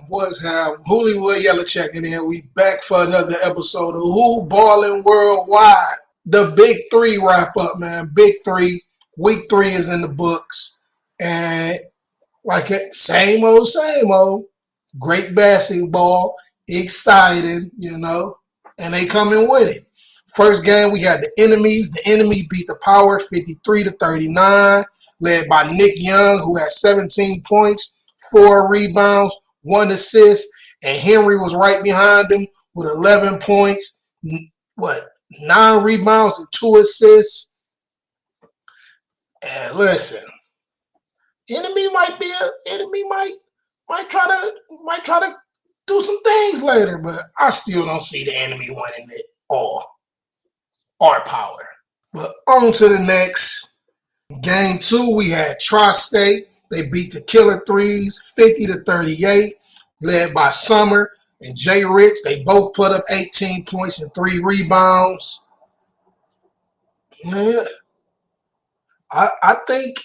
What's happening? Hollywood Yellow checking in. We back for another episode of Who Ballin' Worldwide. The Big 3 wrap up, man. Big 3. Week 3 is in the books. And like it, same old. Great basketball. Excited, and they coming with it. First game, we had the enemies. The enemy beat the Power 53-39, led by Nick Young, who had 17 points, 4 rebounds, 1 assist, and Henry was right behind him with 11 points, 9 rebounds and 2 assists. And listen, enemy might try to do some things later, but I still don't see the enemy winning it all. Our Power. But on to the next. Game 2, we had Tri-State. They beat the Killer Threes 50-38, led by Summer and Jay Rich. They both put up 18 points and 3 rebounds. Yeah. I think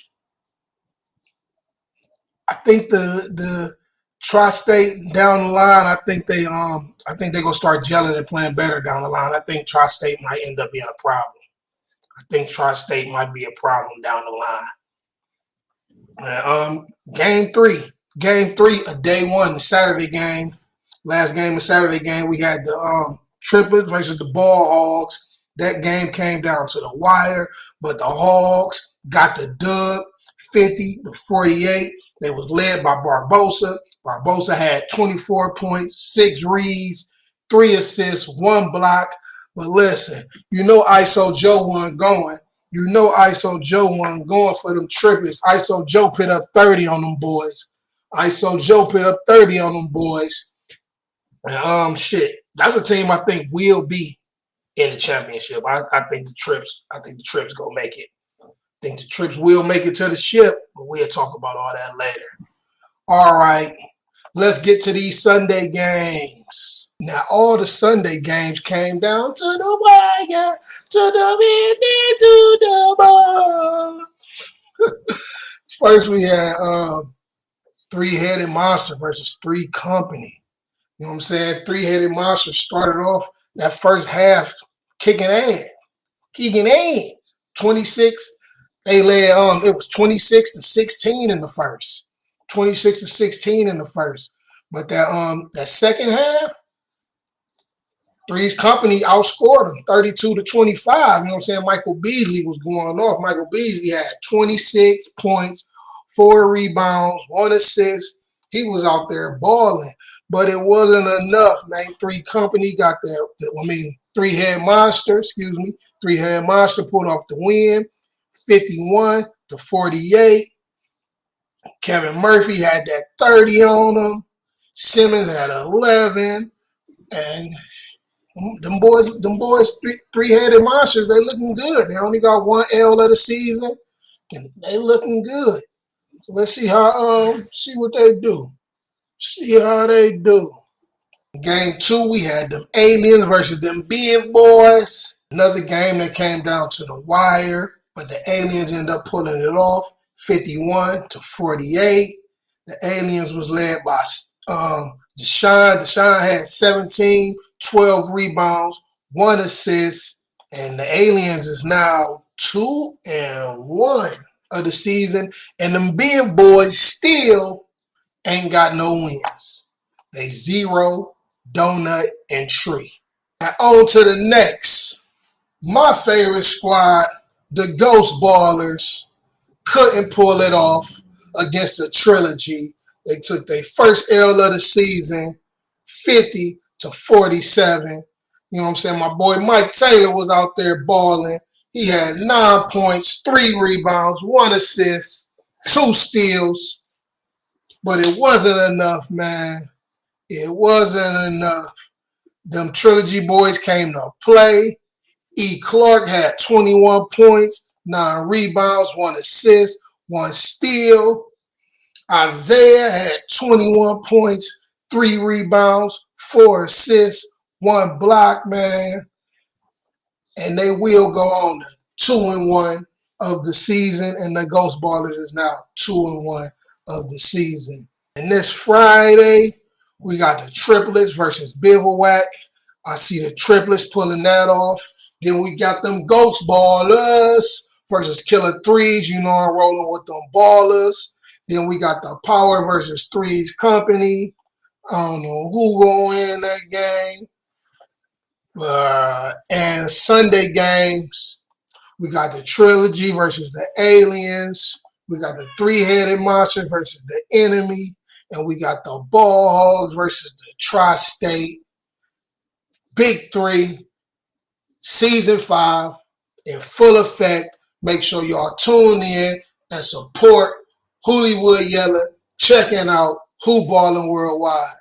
the Tri-State down the line, I think they're gonna start gelling and playing better down the line. I think Tri-State might end up being a problem. I think Tri-State might be a problem down the line. Game 3, a day 1, the Saturday game. Last game of Saturday game, we had the Triplets versus the Ball Hogs. That game came down to the wire, but the Hogs got the dub, 50-48. They was led by Barbosa. Barbosa had 24 points, 6 reads, 3 assists, 1 block. But listen, ISO Joe wasn't going. ISO Joe wasn't going for them Triplets. ISO Joe put up 30 on them boys. And that's a team I think will be in the championship. I think the Trips gonna make it. I think the Trips will make it to the ship, but we'll talk about all that later. All right, let's get to these Sunday games. Now, all the Sunday games came down to the wire, to the ball. First, we had Three-Headed Monster versus 3 Company. You know what I'm saying? Three-Headed Monster started off that first half kicking ass. 26. They led it was 26-16 in the first. 26-16 in the first. But that second half, Three's Company outscored them 32-25. You know what I'm saying? Michael Beasley was going off. Michael Beasley had 26 points, 4 rebounds, 1 assist. He was out there balling. But it wasn't enough, man. 3 Company got Three-Head Monster, Three-Head Monster pulled off the win, 51-48. Kevin Murphy had that 30 on him. Simmons had 11. And them boys, Three-Headed Monsters, they looking good. They only got 1 L of the season, and they looking good. So let's see see what they do. See how they do. Game 2, we had them Aliens versus them Big Boys. Another game that came down to the wire, but the Aliens ended up pulling it off, 51-48. The Aliens was led by Deshaun. Deshaun had 17, 12 rebounds, 1 assist, and the Aliens is now 2-1 of the season, and them Big Boys still ain't got no wins. They 0, donut, and tree. Now on to the next. My favorite squad, the Ghost Ballers, couldn't pull it off against the Trilogy. They took their first L of the season, 50-47. You know what I'm saying? My boy Mike Taylor was out there balling. He had 9 points, 3 rebounds, 1 assist, 2 steals. But it wasn't enough, man. It wasn't enough. Them Trilogy boys came to play. E. Clark had 21 points, 9 rebounds, 1 assist, 1 steal. Isaiah had 21 points, 3 rebounds, 4 assists, 1 block, man. And they will go on to 2-1 of the season, and the Ghost Ballers is now 2-1 of the season. And this Friday, we got the Triplets versus Bivouac. I see the Triplets pulling that off. Then we got them Ghost Ballers versus Killer Threes. You know I'm rolling with them Ballers. Then we got the Power versus Threes Company. I don't know who gonna win that game. And Sunday games, we got the Trilogy versus the Aliens. We got the Three-Headed Monster versus the Enemy. And we got the Ball Hogs versus the Tri-State. BIG3, Season 5 in full effect. Make sure y'all tune in and support Hollywood Yella checking out HooBallinWorldwide.